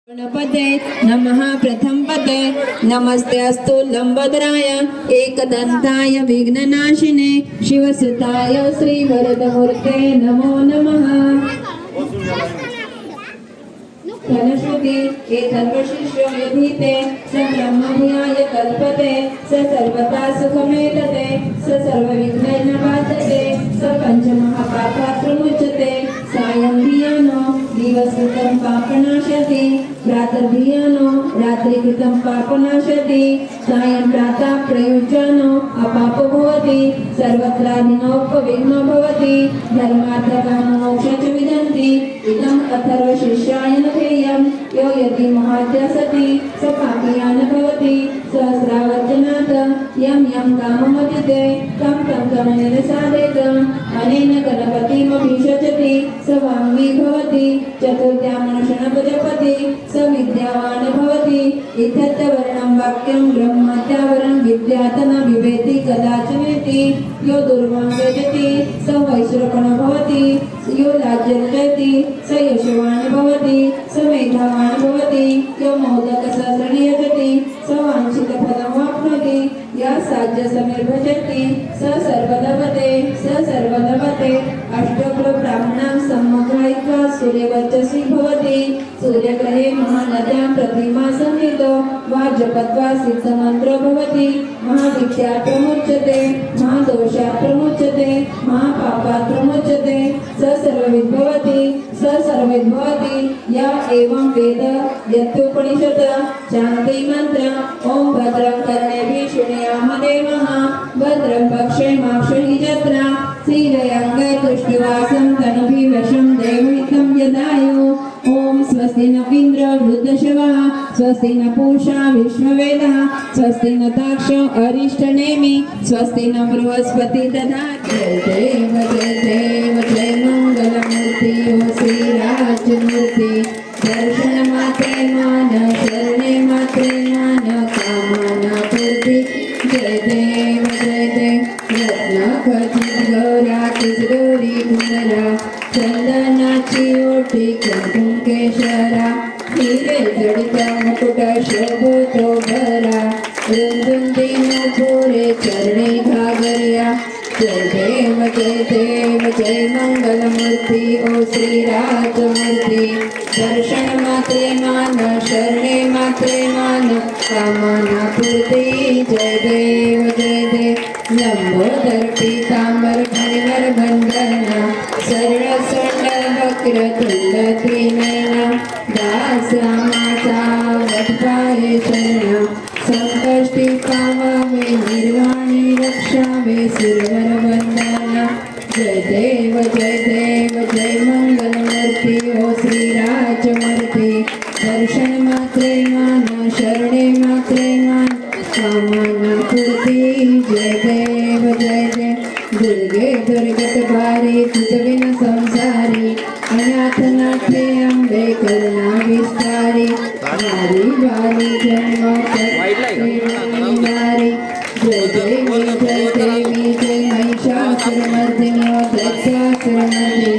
गणपते नमः प्रथम पते नमस्ते अस्तु लंबोदराय एकदंताय विघ्ननाशिने शिवसुताय श्रीवरदमूर्ते नमो नमः। धनश्रुति एतद्वशिष्यो यधीते स ब्रह्मभूयाय कल्पते स सर्वदा सुखमेतते स सर्वविघ्नैर्नबाधते स पञ्चमहापापात् प्रमुच्यते सायं धियानो दिवसकृतं पापनाशति प्रातर्धियानो रात्रिकृतं पापनाशति सायं प्रातः प्रयुज्यानो अपापो भवति सर्वत्राधिनोपविघ्नो भवति धर्मार्थकाममोक्ष च विदन्ति इदम् अथर्वशिष्याय नथेयं यो यदि महात्या सति स पापीया न भवति सहस्रावर्जनात् यं यं काममतीते तं तं तमनेन साधेत अनेन गणपतिमपि शचति स वाङ्मी भवति चतुर्थ्या मनुष्यनपजपति स विद्यावान् भवति इत्यर्थवर्णं वाक्यं ब्रह्मत्यावरं विद्यात् न बिभेति कदाचनेति यो दुर्वां त्यजति स वैश्रवणो भवति यो लाज्यर्जयति स यशवान् भवति स मेधावान् भवति यो मोदकसहस्रं यजति स वाञ्छितफलं वाप्नोति या साध्यसमिर्भजति स सर्वलभते अष्टकुल ब्राह्मणां सम्मुखयित्वा सूर्यवर्चसि भवति सूर्यग्रहे महानद्यां प्रतिमा संहितो वा जपत्वा सिद्धमन्त्रो भवति महाविद्यात् प्रमुच्यते महादोषात् प्रमुच्यते महापापात् प्रमुच्यते स सर्वविद् भवति या एवं वेद यत्युपनिषत् शान्ति मंत्र ओम भद्रं कर्णेभिः शृणुयाम देवः भद्रं पक्षेमाक्षैः जत्रा श्रीरयङ्गै तुष्टिवासं तनुभिः वशं देवहितं यदायु ओम स्वस्ति न इन्द्र वृद्धशवः स्वस्ति न पूषा विश्ववेदः स्वस्ति न ताक्षो अरिष्टनेमि स्वस्ति न बृहस्पति दधाति। जय देव जय मंगलमूर्ति ओ श्रीराजमूर्ति दर्शन मात्रे मान शरणे मात्रे मान कामना पूर्ति। जय देव रत्न खचित गौरा किशोरी कुंडला चंदनाची ओटी कुंकुम केशरा हिरे जडित मुकुट शोभतो भरा रुंदुंदीनो पुरे चरणे घागरिया। जय देव जय मंगलमूर्ति ओ श्रीराजमूर्ति दर्शन मात्रे मान शरणे मात्रे मान कामना पूर्ति। जय देव लंबोदर पीतांबर फणिवर बंधना सरळ सोंड वक्र तुंड त्रिनयना दास रामाचा वटपाये शरणा संकष्टी पावावे निर्वाणी रक्षावे सुरवर वंदना। जय देव जय मंगलमूर्ति ओ श्रीराजमूर्ति दर्शन मात्रे मान शरणे मात्रे मान कामना पूर्ति। जय देव दुर्गे दुर्गत भारी तुझविन संसारी अनाथ नाथे अंबे करुणा विस्तारी वारी वारी जन्म वारी। जय देवी जय महिषासुरमर्दिनी दक्षासुरमर्दिनी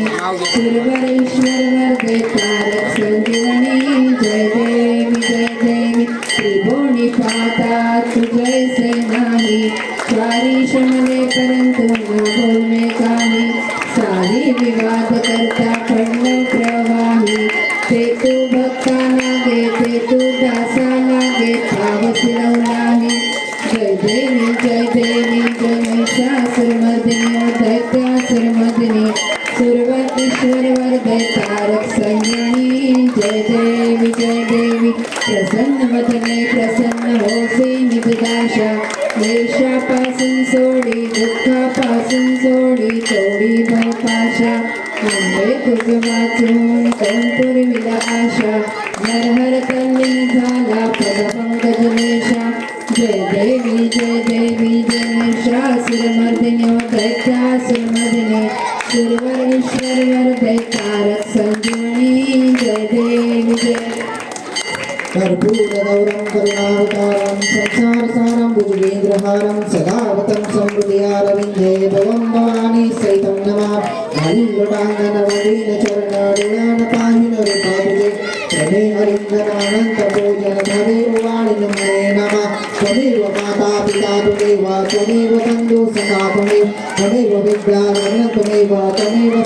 सुरवरेश्वर वर्धे तारक संजीवनी। जय देवी त्रिभुवनी पाता तुझे से नाही सारी शमले परंतु न बोलने काही सारी विवाद करता खंड प्रवाही ते तू भक्ता लागे ते तू दासा लागे भावसिलव नाही। जय देवी जय महिषासुरमर्दिनी दैत्यासुरमर्दिनी सुरवतीश्वर वर्धे तारक संजीवनी। जय देवी प्रसन्न प्रसन्न होसी निबदाशा वेशापासून सोडी दुःखापासून सोडी तोडी भवपाशा अंबे तुझ वाचून कोण पुरविला आशा नरहर तल्लीन झाला पदपंकजलेशा। जय देवी जय महिषासुरमर्दिनी दैत्यासुरमर्दिनी सुरवरेश्वर वर्धे तारक संजीवनी। जय देवी कर्पूरगौरं करुणावतारं संसारसारं भुजगेन्द्रहारं सदावतं समृद्धियारविन्दे भवं भवानी सहितं नमामि। चरण पाहिन रूपाभुजे प्रमेह त्वमेव वाणिनमने नमः त्वमेव माता पिता त्वमेव त्वमेव बन्धु सखा त्वमेव विद्या त्वमेव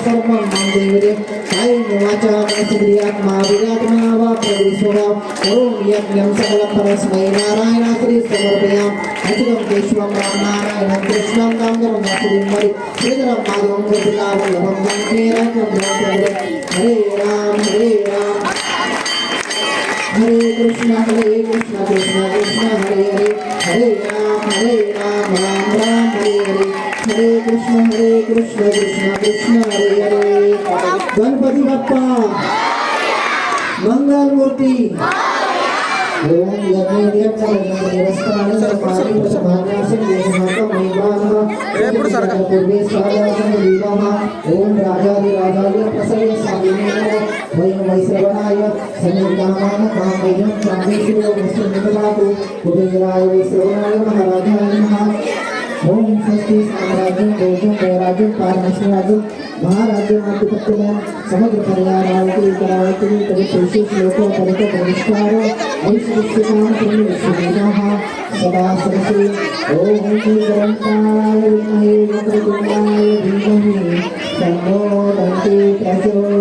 सर्वं मम देवदेव कायेन वाचा मनसेन्द्रियात्मा विरात्मना वा प्रभुस्वभाव करोमि यज्ञं सकलं परस्मै नारायणाश्री समर्पयामि अच्युतं केशवं रामनारायणं कृष्णं दामोदरं वासुदेवं श्रीधरं माधवं गोपिकावल्लभं वन्दे रामं हरे राम हरे राम हरे कृष्ण कृष्ण कृष्ण हरे हरे हरे राम राम राम हरे हरे हरे कृष्ण कृष्ण कृष्ण हरे हरे गणपति बप्पा मंगल मूर्ति ओम यज्ञेयं सर्वदेवस्तानि सर्वाणि प्रसभान्यासं देशमातं महिमानः पूर्वे स्वायासं विवाह ओम राजाधिराजाय प्रसन्न स्वामिने नमः वयं वैश्रवणाय सन्निधानाय कामयं चामेश्वरो वसुनिधनातु कुबेराय वैश्रवणाय महाराजाय नमः ओम स्वस्ति साम्राज्यं भोजं वैराज्यं पारमेश्वराज्यं महाराज्यं आधिपत्यं समग्र परिवारावति करावति तदि विशेष लोको परित परिष्कारो वैश्विकां प्रविष्टाः सदा सरसे ओम गणताय विद्महे वक्रतुण्डाय धीमहि तन्नो दन्ति प्रचोदयात्